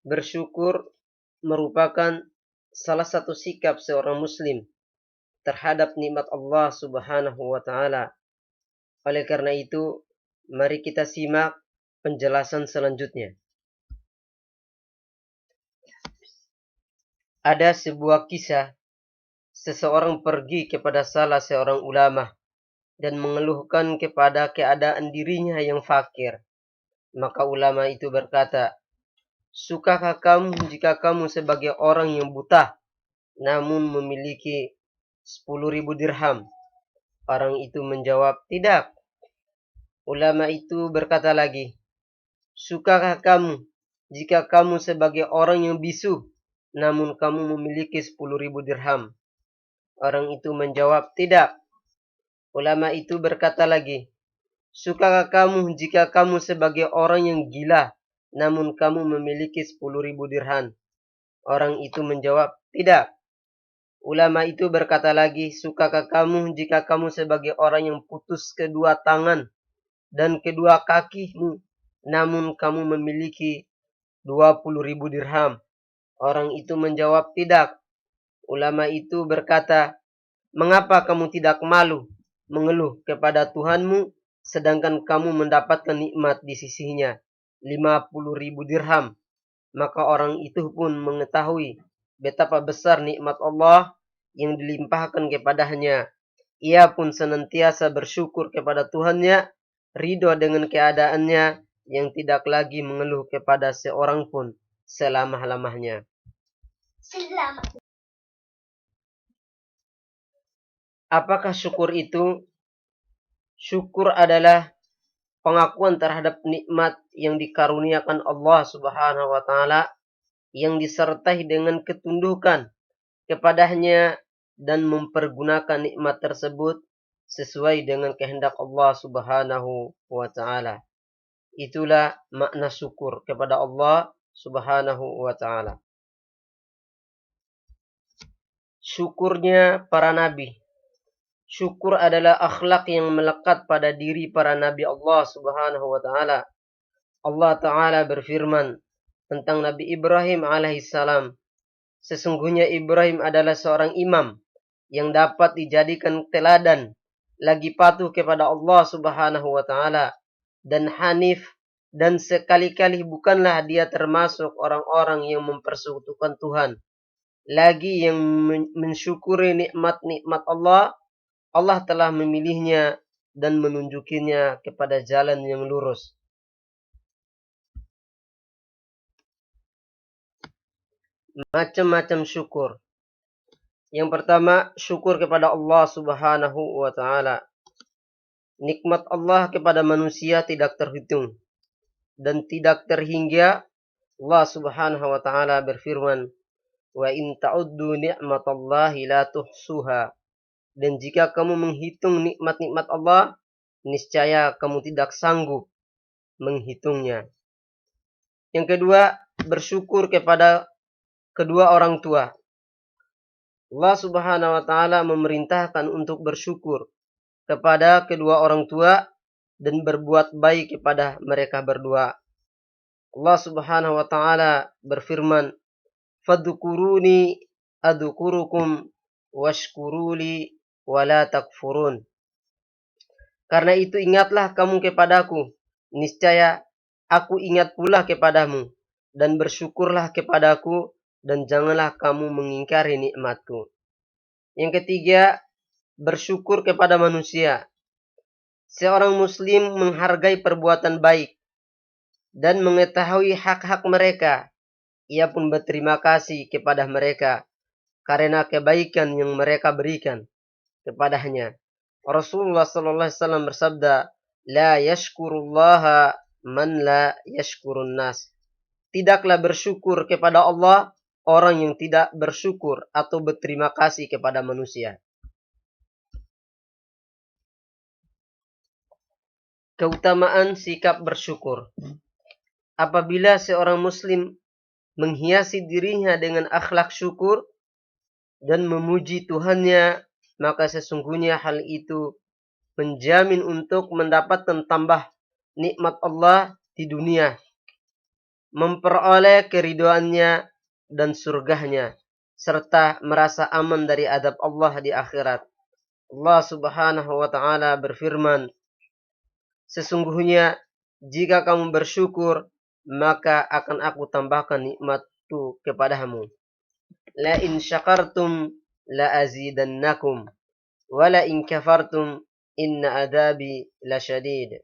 Bersyukur merupakan salah satu sikap seorang muslim terhadap nikmat Allah Subhanahu wa taala. Oleh karena itu, mari kita simak penjelasan selanjutnya. Ada sebuah kisah, seseorang pergi kepada salah seorang ulama dan mengeluhkan kepada keadaan dirinya yang fakir. Maka ulama itu berkata, "Sukakah kamu jika kamu sebagai orang yang buta, namun memiliki 10.000 dirham?" Orang itu menjawab, "Tidak." Ulama itu berkata lagi, "Sukakah kamu jika kamu sebagai orang yang bisu, namun kamu memiliki 10.000 dirham?" Orang itu menjawab, "Tidak." Ulama itu berkata lagi, "Sukakah kamu jika kamu sebagai orang yang gila, namun kamu memiliki 10.000 dirham?" Orang itu menjawab, "Tidak." Ulama itu berkata lagi, "Sukakah kamu jika kamu sebagai orang yang putus kedua tangan dan kedua kakimu, namun kamu memiliki 20.000 dirham?" Orang itu menjawab, "Tidak." Ulama itu berkata, "Mengapa kamu tidak malu mengeluh kepada Tuhanmu, sedangkan kamu mendapatkan nikmat di sisinya 50.000 dirham?" Maka orang itu pun mengetahui betapa besar nikmat Allah yang dilimpahkan kepadanya. Ia pun senantiasa bersyukur kepada Tuhannya, ridho dengan keadaannya, yang tidak lagi mengeluh kepada seorang pun selama-lamanya. Apakah syukur itu? Syukur adalah pengakuan terhadap nikmat yang dikaruniakan Allah Subhanahu wa taala yang disertai dengan ketundukan kepadanya dan mempergunakan nikmat tersebut sesuai dengan kehendak Allah Subhanahu wa taala. Itulah makna syukur kepada Allah Subhanahu wa taala. Syukurnya para nabi. Syukur adalah akhlak yang melekat pada diri para nabi Allah Subhanahu wa taala. Allah taala berfirman tentang Nabi Ibrahim alaihissalam, "Sesungguhnya Ibrahim adalah seorang imam yang dapat dijadikan teladan, lagi patuh kepada Allah Subhanahu wa taala dan hanif, dan sekali-kali bukanlah dia termasuk orang-orang yang mempersekutukan Tuhan. Lagi yang mensyukuri nikmat-nikmat Allah, Allah telah memilihnya dan menunjukinya kepada jalan yang lurus." Macam-macam syukur. Yang pertama, syukur kepada Allah Subhanahu wa taala. Nikmat Allah kepada manusia tidak terhitung dan tidak terhingga. Allah Subhanahu wa taala berfirman, "Wa in ta'uddu ni'matallahi la tuhsuha." Dan jika kamu menghitung nikmat-nikmat Allah, niscaya kamu tidak sanggup menghitungnya. Yang kedua, bersyukur kepada kedua orang tua. Allah Subhanahu wa taala memerintahkan untuk bersyukur kepada kedua orang tua dan berbuat baik kepada mereka berdua. Allah Subhanahu wa taala berfirman, "Fadhkuruni adzukurukum washkuruli wala takfurun." Karena itu ingatlah kamu kepadaku, niscaya aku ingat pula kepadamu, dan bersyukurlah kepadaku, dan janganlah kamu mengingkari nikmatku. Yang ketiga, bersyukur kepada manusia. Seorang muslim menghargai perbuatan baik dan mengetahui hak-hak mereka. Ia pun berterima kasih kepada mereka karena kebaikan yang mereka berikan kepadanya. Rasulullah sallallahu alaihi wasallam bersabda, "La yashkurullaha man la yashkurun nas." Tidaklah bersyukur kepada Allah orang yang tidak bersyukur atau berterima kasih kepada manusia. Keutamaan sikap bersyukur. Apabila seorang muslim menghiasi dirinya dengan akhlak syukur dan memuji Tuhannya, maka sesungguhnya hal itu menjamin untuk mendapatkan tambah nikmat Allah di dunia memperoleh keridhoannya dan surganya, serta merasa aman dari adab Allah di akhirat. Allah Subhanahu wa taala berfirman, sesungguhnya jika kamu bersyukur, maka akan aku tambahkan nikmatku kepadamu. La in syakartum la azidannakum wa la in kafartum inna adabi lasyadid.